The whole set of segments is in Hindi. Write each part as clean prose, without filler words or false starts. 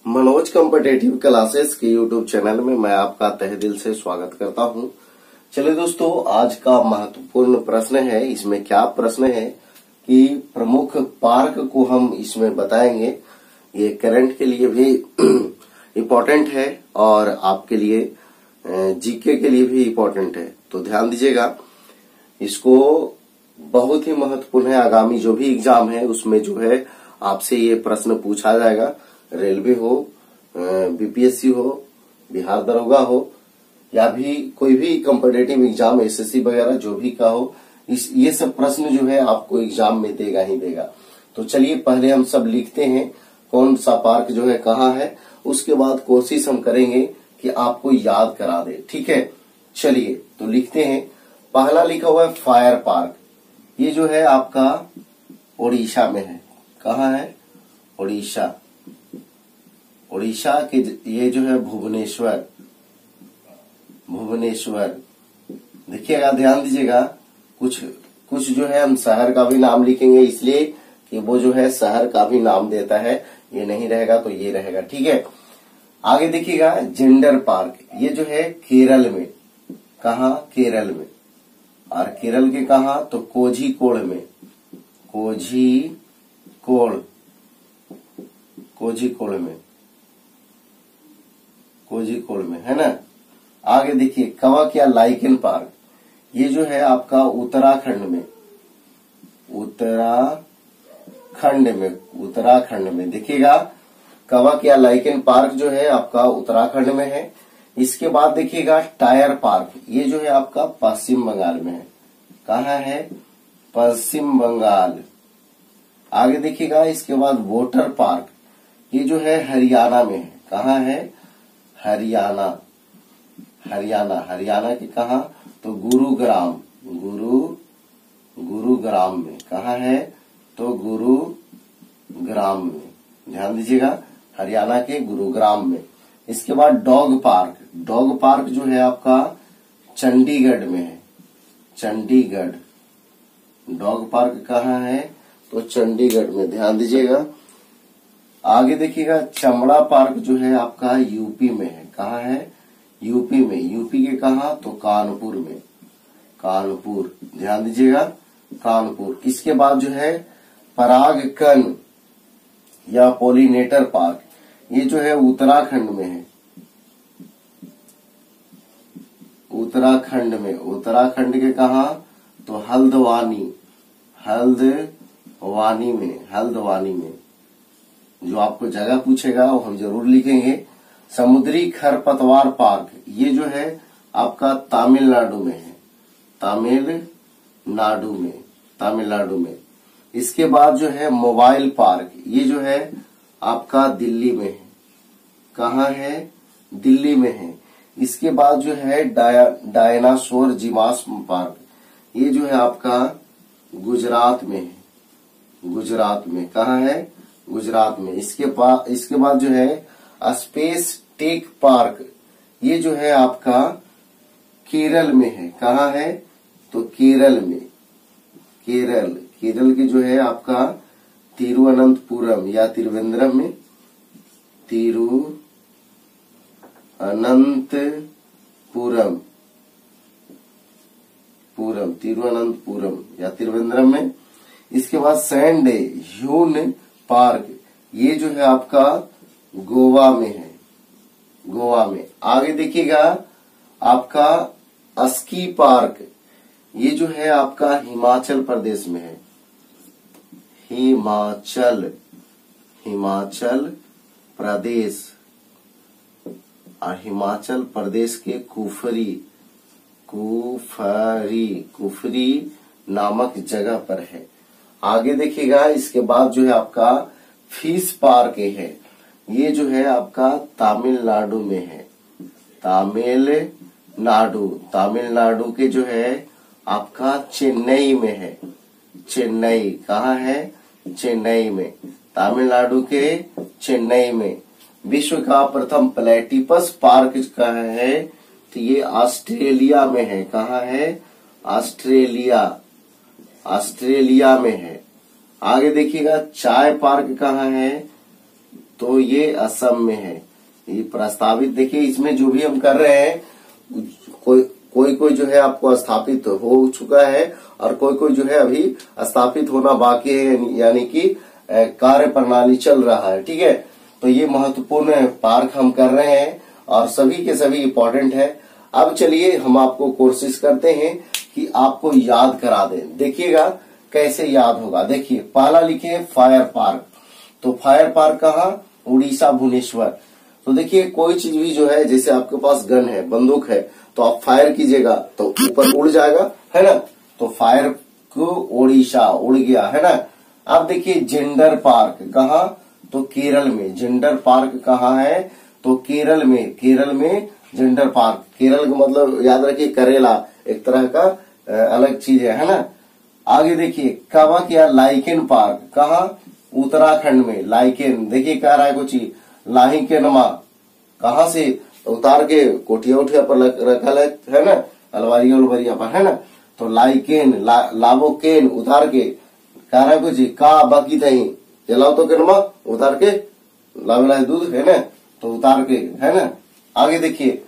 मनोज कॉम्पिटेटिव क्लासेस के यूट्यूब चैनल में मैं आपका तहे दिल से स्वागत करता हूं। चलिए दोस्तों, आज का महत्वपूर्ण प्रश्न है। इसमें क्या प्रश्न है कि प्रमुख पार्क को हम इसमें बताएंगे। ये करंट के लिए भी इम्पोर्टेंट है और आपके लिए जीके के लिए भी इम्पोर्टेंट है, तो ध्यान दीजिएगा। इसको बहुत ही महत्वपूर्ण है। आगामी जो भी एग्जाम है उसमें जो है आपसे ये प्रश्न पूछा जाएगा। रेलवे हो, बीपीएससी हो, बिहार दरोगा हो, या भी कोई भी कॉम्पिटेटिव एग्जाम एसएससी वगैरह जो भी का हो, ये सब प्रश्न जो है आपको एग्जाम में देगा ही देगा। तो चलिए पहले हम सब लिखते हैं कौन सा पार्क जो है कहाँ है, उसके बाद कोशिश हम करेंगे कि आपको याद करा दे। ठीक है, चलिए तो लिखते हैं। पहला लिखा हुआ है फायर पार्क। ये जो है आपका उड़ीसा में है। कहाँ है? उड़ीसा। उड़ीसा के ये जो है भुवनेश्वर। देखिएगा, ध्यान दीजिएगा। कुछ जो है हम शहर का भी नाम लिखेंगे, इसलिए कि वो जो है शहर का भी नाम देता है। ये नहीं रहेगा तो ये रहेगा। ठीक है, आगे देखिएगा जेंडर पार्क। ये जो है केरल में। कहा? केरल में। और केरल के कहा? तो कोझीकोड में। कोझीकोड में है ना। आगे देखिए कवक या लाइकेन पार्क। ये जो है आपका उत्तराखंड में देखिएगा। कवक या लाइकेन पार्क जो है आपका उत्तराखंड में है। इसके बाद देखिएगा टायर पार्क। ये जो है आपका पश्चिम बंगाल में है। कहाँ है? पश्चिम बंगाल। आगे देखिएगा इसके बाद वोटर पार्क। ये जो है हरियाणा में है। कहाँ है? हरियाणा के कहा? तो गुरुग्राम में। कहा है? तो गुरुग्राम में। ध्यान दीजिएगा, हरियाणा के गुरुग्राम में। इसके बाद डॉग पार्क जो है आपका चंडीगढ़ में है। डॉग पार्क कहाँ है? तो चंडीगढ़ में। ध्यान दीजिएगा। आगे देखिएगा चमड़ा पार्क जो है आपका यूपी में है। कहाँ है? यूपी में। यूपी के कहा? तो कानपुर में। ध्यान दीजिएगा, कानपुर। इसके बाद जो है परागकण या पोलिनेटर पार्क। ये जो है उत्तराखंड में है। उत्तराखंड के कहा? तो हल्द्वानी में। जो आपको जगह पूछेगा वो हम जरूर लिखेंगे। समुद्री खरपतवार पार्क। ये जो है आपका तमिलनाडु में है। तमिलनाडु में। इसके बाद जो है मोबाइल पार्क। ये जो है आपका दिल्ली में है। कहाँ है? दिल्ली में है। इसके बाद जो है डायनासोर जीवाश्म पार्क। ये जो है आपका गुजरात में है। कहाँ है? गुजरात में। इसके बाद जो है स्पेस टेक पार्क। ये जो है आपका केरल में है। कहाँ है? तो केरल में। केरल के जो है आपका तिरुवनंतपुरम या त्रिवेंद्रम में। तिरुवनंतपुरम या त्रिवेंद्रम में। इसके बाद सैंड ह्यून पार्क। ये जो है आपका गोवा में है। आगे देखिएगा आपका स्की पार्क। ये जो है आपका हिमाचल प्रदेश में है। हिमाचल प्रदेश। और हिमाचल प्रदेश के कुफरी नामक जगह पर है। आगे देखिएगा इसके बाद जो है आपका फिश पार्क है। ये जो है आपका तमिलनाडु में है। तमिलनाडु के जो है आपका चेन्नई में है। कहाँ है? चेन्नई में। तमिलनाडु के चेन्नई में। विश्व का प्रथम प्लेटिपस पार्क कहाँ है? तो ये ऑस्ट्रेलिया में है। कहाँ है? ऑस्ट्रेलिया में है। आगे देखिएगा चाय पार्क कहाँ है? तो ये असम में है। ये प्रस्तावित, देखिए इसमें जो भी हम कर रहे हैं, कोई जो है आपको स्थापित हो चुका है और कोई जो है अभी स्थापित होना बाकी है, यानी कि कार्य प्रणाली चल रहा है। ठीक है, तो ये महत्वपूर्ण पार्क हम कर रहे हैं और सभी के सभी इम्पोर्टेंट है। अब चलिए हम आपको कोशिश करते हैं कि आपको याद करा दें। देखिएगा कैसे याद होगा। देखिए पहला लिखे फायर पार्क, तो फायर पार्क कहाँ, उड़ीसा भुवनेश्वर। तो देखिए कोई चीज भी जो है, जैसे आपके पास गन है, बंदूक है, तो आप फायर कीजिएगा तो ऊपर उड़ जाएगा, है ना। तो फायर को उड़ीसा, उड़ गया, है ना। अब देखिए जेंडर पार्क कहाँ, तो केरल में। जेंडर पार्क कहाँ है, तो केरल में। केरल में जेंडर पार्क, केरल का मतलब याद रखिए करेला, एक तरह का अलग चीज है ना। आगे देखिए कवक या लाइकेन पार्क कहाँ, उत्तराखंड में। लाइकेन देखिए कह रहा है कुछ लाहिकेनमा, कहाँ से, उतार के कोठिया उठिया पर रखल है ना, अलवारिया उलवरिया पर, है ना। तो लाइकेन, लाबोकेन उतार के कह रहा है कुछ का बाकी थी, जलाओ तो केनमा उतार के, लावेला दूध है ना, तो उतार के, है ना। आगे देखिए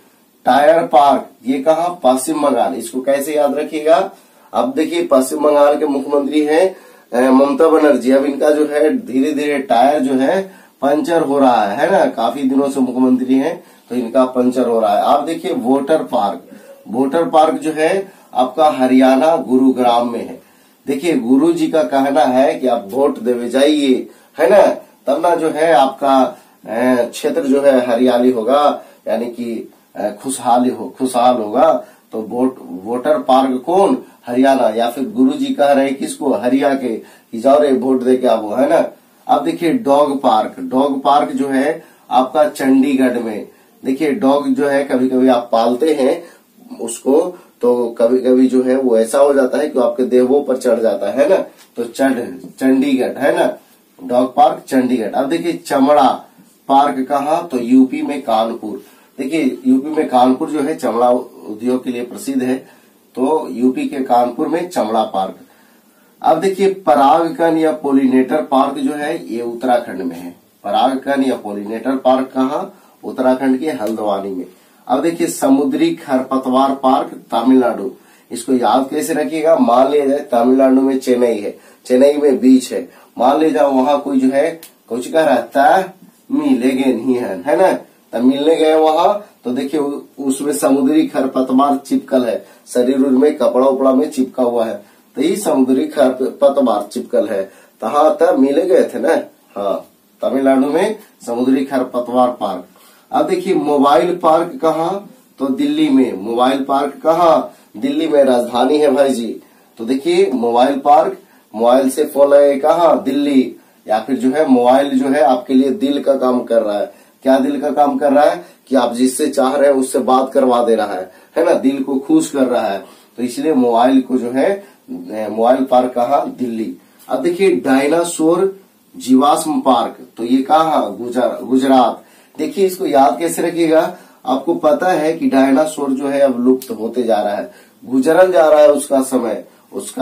टायर पार्क, ये कहा, पश्चिम बंगाल। इसको कैसे याद रखिएगा। अब देखिए पश्चिम बंगाल के मुख्यमंत्री हैं ममता बनर्जी। अब इनका जो है धीरे धीरे टायर जो है पंचर हो रहा है ना, काफी दिनों से मुख्यमंत्री हैं, तो इनका पंचर हो रहा है। आप देखिए वोटर पार्क, वोटर पार्क जो है आपका हरियाणा गुरुग्राम में है। देखिए गुरु जी का कहना है कि आप वोट देवे जाइए, है ना, तब ना जो है आपका क्षेत्र जो है हरियाली होगा, यानी कि खुशहाल होगा। तो वोटर पार्क कौन, हरियाणा, या फिर गुरु जी कह रहे हैं किसको, हरिया के, कि जाओ रे वोट दे के आओ, है ना। अब देखिए डॉग पार्क, डॉग पार्क जो है आपका चंडीगढ़ में। देखिए डॉग जो है कभी कभी आप पालते हैं उसको, तो कभी कभी जो है वो ऐसा हो जाता है कि आपके देहों पर चढ़ जाता है ना, तो चंडीगढ़, है ना, डॉग पार्क चंडीगढ़। अब देखिए चमड़ा पार्क कहाँ, तो यूपी में कानपुर। देखिए यूपी में कानपुर जो है चमड़ा उद्योग के लिए प्रसिद्ध है, तो यूपी के कानपुर में चमड़ा पार्क। अब देखिए परागकण या पोलिनेटर पार्क जो है ये उत्तराखंड में है। परागकण या पोलिनेटर पार्क कहाँ, उत्तराखंड के हल्द्वानी में। अब देखिए समुद्री खरपतवार पार्क तमिलनाडु। इसको याद कैसे रखिएगा। मान लिया जाए तमिलनाडु में चेन्नई है, चेन्नई में बीच है, मान ले जाओ वहां कोई जो है कुछ कह रहा है मिलेगे नहीं है ना, तब मिलने गए वहां, तो देखिए उसमें समुद्री खरपतवार चिपकल है, शरीर में कपड़ा उपड़ा में चिपका हुआ है, तो ये समुद्री खरपतवार चिपकल है। तहाँ तब मिले गए थे ना, हाँ, तमिलनाडु में समुद्री खरपतवार पार्क। अब देखिए मोबाइल पार्क कहाँ, तो दिल्ली में। मोबाइल पार्क कहाँ, दिल्ली में, राजधानी है भाई जी। तो देखिए मोबाइल पार्क, मोबाइल से फोन लगे कहाँ, दिल्ली। या फिर जो है मोबाइल जो है आपके लिए दिल का काम कर रहा है। क्या दिल का काम कर रहा है, कि आप जिससे चाह रहे हैं उससे बात करवा दे रहा है ना, दिल को खुश कर रहा है, तो इसलिए मोबाइल को जो है मोबाइल पार्क कहाँ, दिल्ली। अब देखिए डायनासोर जीवाश्म पार्क, तो ये कहाँ, गुजरात। देखिए इसको याद कैसे रखिएगा। आपको पता है कि डायनासोर जो है अब लुप्त होते जा रहा है, गुजरल जा रहा है उसका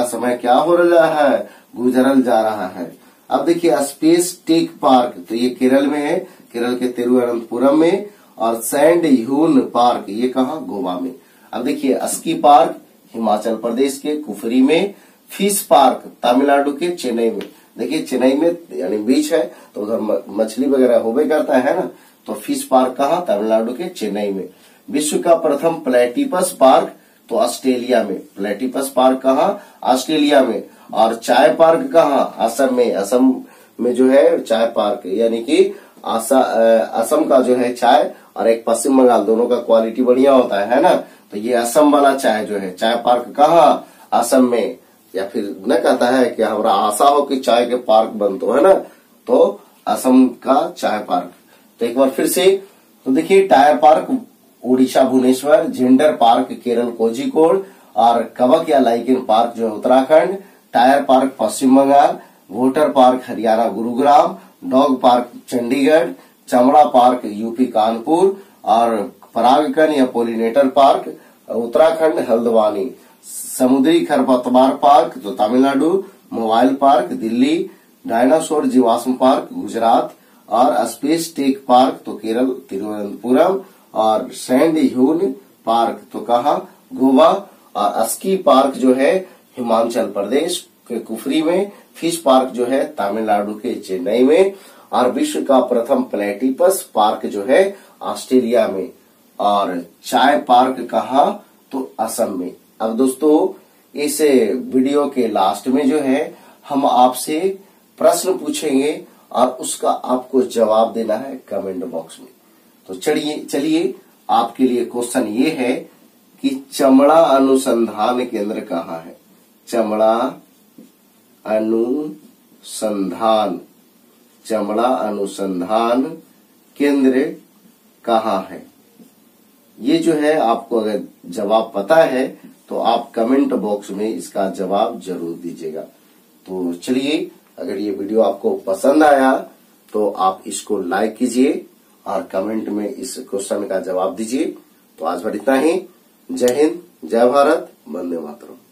समय क्या हो रहा है, गुजरल जा रहा है। अब देखिए स्पेस टेक पार्क, तो ये केरल में है, केरल के तिरुवनंतपुरम में। और सैंड ह्यून पार्क, ये कहाँ, गोवा में। अब देखिए स्की पार्क हिमाचल प्रदेश के कुफरी में। फिश पार्क तमिलनाडु के चेन्नई में। देखिए चेन्नई में यानी बीच है, तो उधर मछली वगैरह होबे करता है ना, तो फिश पार्क कहाँ, तमिलनाडु के चेन्नई में। विश्व का प्रथम प्लेटिपस पार्क, तो ऑस्ट्रेलिया में। प्लेटिपस पार्क कहाँ, ऑस्ट्रेलिया में। और चाय पार्क कहाँ, असम में। असम में जो है चाय पार्क, यानी कि असम का जो है चाय और एक पश्चिम बंगाल, दोनों का क्वालिटी बढ़िया होता है ना, तो ये असम वाला चाय जो है, चाय पार्क कहाँ, असम में। या फिर न कहता है कि हमारा आशा हो कि चाय के पार्क बनतो, है ना, तो असम का चाय पार्क। तो एक बार फिर से, तो देखिए tyre park Orissa Bhubaneswar, gender park Kerala Kozhikode, और कवक या लाइकेन पार्क जो है Uttarakhand, tyre park Paschim Bengal, voter park Haryana Gurugram, dog park Chandigarh, चमड़ा पार्क यूपी कानपुर, और परागकण या पोलिनेटर पार्क उत्तराखंड हल्द्वानी, समुद्री खरपतवार पार्क तो Tamil Nadu, mobile park Delhi, dinosaur जीवाश्म पार्क गुजरात, और स्पेस टेक पार्क तो केरल तिरुवनंतपुरम, और सैंड ह्यून पार्क तो कहा गोवा, और स्की पार्क जो है हिमाचल प्रदेश के कुफरी में, फिश पार्क जो है तमिलनाडु के चेन्नई में, और विश्व का प्रथम प्लेटिपस पार्क जो है ऑस्ट्रेलिया में, और चाय पार्क कहा तो असम में। अब दोस्तों इस वीडियो के लास्ट में जो है हम आपसे प्रश्न पूछेंगे और उसका आपको जवाब देना है कमेंट बॉक्स में। तो चलिए आपके लिए क्वेश्चन ये है कि चमड़ा अनुसंधान केंद्र कहाँ है? चमड़ा अनुसंधान केंद्र कहाँ है? ये जो है आपको अगर जवाब पता है तो आप कमेंट बॉक्स में इसका जवाब जरूर दीजिएगा। तो चलिए, अगर ये वीडियो आपको पसंद आया तो आप इसको लाइक कीजिए और कमेंट में इस क्वेश्चन का जवाब दीजिए। तो आज भर इतना ही। जय हिंद, जय भारत, वंदे मातरम।